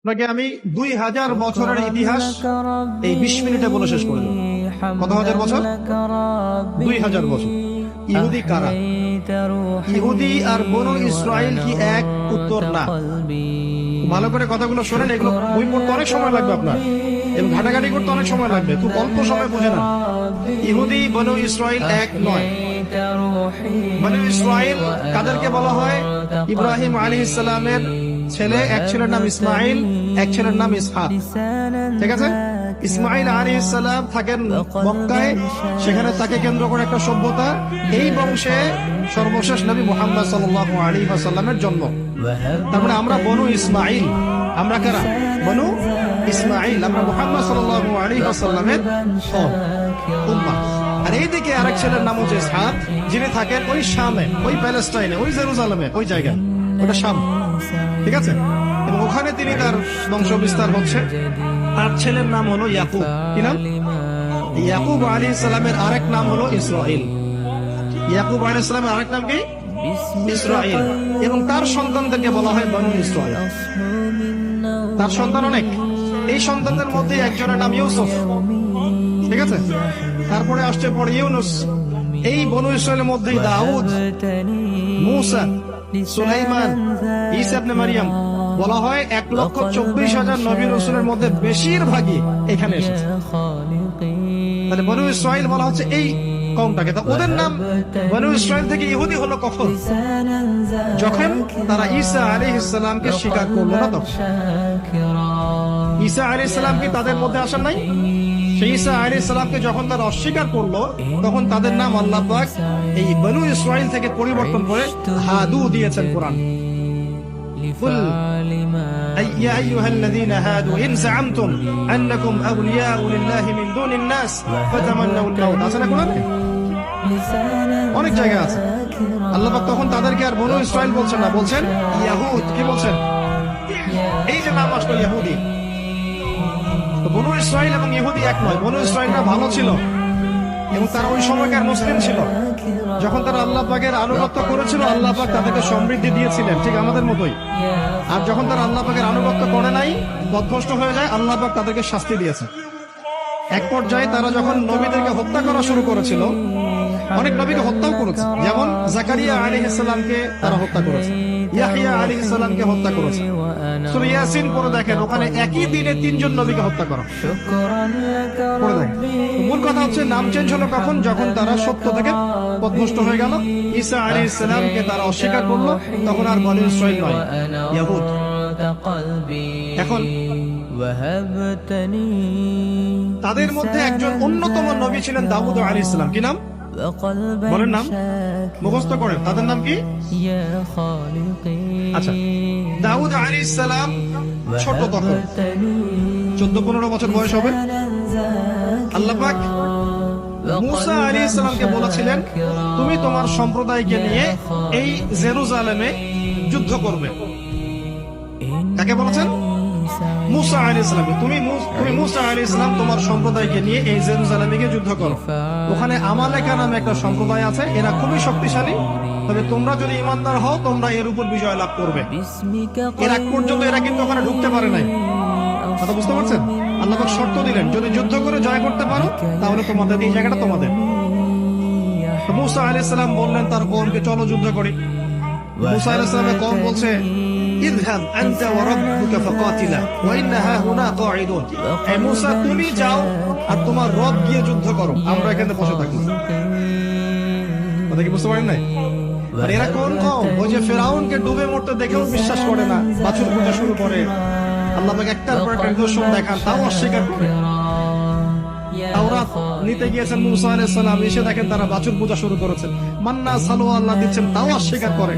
আপনাকে আমি 2000 বছরের ইতিহাস এই 20 মিনিটে বলে শেষ করে দেব। কত হাজার বছর? 2000 বছর। ইহুদি কারা? ইহুদি আর বনু ইসরাইল কি এক? উত্তর না। ভালো করে কথাগুলো শোনেন, এগুলো বই পড়তে অনেক সময় লাগবে আপনার, এবং ঘাটাঘাটি করতে অনেক সময় লাগবে, খুব অল্প সময় বুঝে না। ইহুদি বনু ইসরাইল এক নয়। বনু ইসরাইল কাদেরকে বলা হয়? ইব্রাহিম আলাইহিস সালামের ছেলে, এক ছেলের নাম ইসমাইল, এক ছেলের নাম ইসহাক। ঠিক আছে? ইসমাইল আলাইহিস সালাম থাকেন মক্কায়, সেখানে তাকে কেন্দ্র করে একটা সভ্যতা। এই বংশে সর্বশেষ নবী মুহাম্মদ সাল্লাল্লাহু আলাইহি ওয়াসাল্লামের জন্ম। তার মানে আমরা বনু ইসমাইল। আমরা কারা? বনু ইসমাইল। আমরা মুহাম্মদ সাল্লাল্লাহু আলাইহি ওয়াসাল্লামের উম্মাহ। আর এইদিকে আরেক ছেলের নাম হচ্ছে ইসহাক, যিনি থাকেন ওই শামে, ওই প্যালেস্টাইনে, ওই জেরুজালেমে, ওই জায়গায়, ওটা শাম। ঠিক আছে? এবং ওখানে তিনি তার বংশ বিস্তার হচ্ছে। আর ছেলের নাম হলো ইয়াকুব। কি নাম? ইয়াকুব আলাইহিস সালামের আরেক নাম হলো ইসরাইল। ইয়াকুব আলাইহিস সালামের আরেক নাম কি? ইসরাইল। এবং তার সন্তানদেরকে বলা হয় বনু ইসরাইল। তার সন্তান অনেক। এই সন্তানদের মধ্যে একজনের নাম ইউসুফ। ঠিক আছে? তারপরে আসছে পরে ইউনুস। এই বনু ইসরাইলের মধ্যেই দাউদ, মূসা, সুলাইমান, ঈসা ইবনে মারিয়াম। বলা হয় 1,24,000 নবী রাসূলের মধ্যে বেশিরভাগই এখানে এসেছে। তাহলে বনু ইসরাইল বলা হচ্ছে এই কওমটাকে। তা ওদের নাম বনু ইসরাইল থেকে ইহুদি হলো কখন? যখন তারা ঈসা আলাইহিস সালামকে স্বীকার করলো না। তখন ঈসা আলাইহিস সালাম কি তাদের মধ্যে আসেন নাই? সেই ঈসা আলাইহিস সালামকে যখন তারা অস্বীকার করলো, তখন তাদের নাম আল্লাহ পাক এই বনু ইসরাইল থেকে পরিবর্তন করে হাদু দিয়েছেন কোরআন। قل يا أيها الذين هادوا إن زعمتم أنكم أولياء لله من دون الناس فتمنوا الموت। আছে না কোরআনে? অনেক জায়গা আছে। আল্লাহ পাক তখন তাদেরকে আর বনু ইসরাইল বলছেন না, বলছেন ইয়াহুদ। কি বলছেন? এই যে নাম আসলো ইহুদি। তো বনু ইসরাইল এবং ইহুদি এক নয়। বনু ইসরাইলরা ভালো ছিল এবং তারা ওই সময়কার মুসলিম ছিল। যখন তারা আল্লাহ পাকের আনুগত্য করেছিল, আল্লাহ পাক তাদেরকে সমৃদ্ধি দিয়েছিলেন, ঠিক আমাদের মতোই। আর যখন তারা আল্লাহ পাকের আনুগত্য করে নাই, পথভ্রষ্ট হয়ে যায়, আল্লাহ পাক তাদেরকে শাস্তি দিয়েছে। এক পর্যায়ে তারা যখন নবীদেরকে হত্যা করা শুরু করেছিল, অনেক নবীকে হত্যাও করেছে। যেমন জাকারিয়া আলাইহিস সালামকে তারা হত্যা করেছে, ইয়াহইয়া আলাইহিস সালামকে হত্যা করেছে। সূরা ইয়াসিন পড়ে দেখেন, ওখানে একই দিনে 3 জন নবীকে হত্যা করা। পড়ে দেখেন। মূল কথা হচ্ছে নাম চেঞ্জ হলো কখন? যখন তারা সত্য থেকে পথভ্রষ্ট হয়ে গেল। ঈসা আলাইহিস সালামকে তারা অস্বীকার করলো, তখন আর বনু ইসরাইল নয়, ইয়াহুদ। এখন তাদের মধ্যে একজন অন্যতম নবী ছিলেন দাউদ আলাইহিস সালাম। কি নাম? বলেন নাম, মুখস্থ করেন। তাদের নাম কি? আচ্ছা, দাউদ আলাইহিস সালাম ছোট, তখন 14-15 বছর বয়স হবে। আল্লাহ পাক মূসা আলাইহিস সালামকে বলেছিলেন, তুমি তোমার সম্প্রদায়কে নিয়ে এই জেরুজালেমে যুদ্ধ করবে। কাকে বলেছেন? মূসা আলাইহিস সালাম। তুমি মূসা আলাইহিস সালাম তোমার সম্প্রদায়কে নিয়ে এই জেরুজালেমে গিয়ে যুদ্ধ করো। ওখানে আমালেকা নামে একটা সম্প্রদায় আছে, এরা খুবই শক্তিশালী। তবে তোমরা যদি ইমানদার হও, তোমরা এর উপর বিজয় লাভ করবে। এর আগ পর্যন্ত এরা কিন্তু ওখানে ঢুকতে পারে নাই। কথা বুঝতে পারছেন? আল্লাহ পাক শর্ত দিলেন, যদি যুদ্ধ করে জয় করতে পারো, তাহলে তোমাদের এই জায়গাটা তোমাদের। মূসা আলাইহিস সালাম বললেন তার কওমকে, চলো যুদ্ধ করি। মূসা আলাইহিস সালামের কওম বলছে, ইযহাব আনতা ওয়া রাব্বুকা ফাকাতিলা ওয়া ইন্না হাহুনা কাঈদুন। হে মূসা, তুমি যাও আর তোমার রব গিয়ে যুদ্ধ করো, আমরা এখানে বসে থাকবো। কথা কি বুঝতে পারেন নাই? আর এরা কোন কওম? ওই যে ফিরআউনকে ডুবে মরতে দেখেও বিশ্বাস করে না, বাছুর পূজা শুরু করে। আল্লাহ পাক একটার পর একটা নিদর্শন দেখান, তাও অস্বীকার করে। তাওরাত নিতে গিয়েছেন মূসা আলাইহিস সালাম, এসে দেখেন তারা বাছুর পূজা শুরু করেছেন। মান্না সালোয়া আল্লাহ দিচ্ছেন, তাও অস্বীকার করে।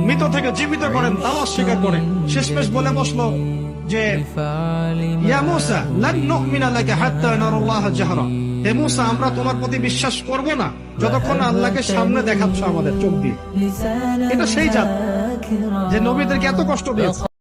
মৃত থেকে জীবিত করেন, তাও অস্বীকার করে। শেষমেশ বলে বসলো যে ইয়া মূসা লান নুমিনা লাকা হাত্তা নারাল্লাহ জাহরা। হে মূসা, আমরা তোমার প্রতি বিশ্বাস করব না যতক্ষণ আল্লাহকে সামনে দেখাচ্ছ আমাদের চোখ দিয়ে। এটা সেই জাত যে নবীদেরকে এত কষ্ট দিয়েছে।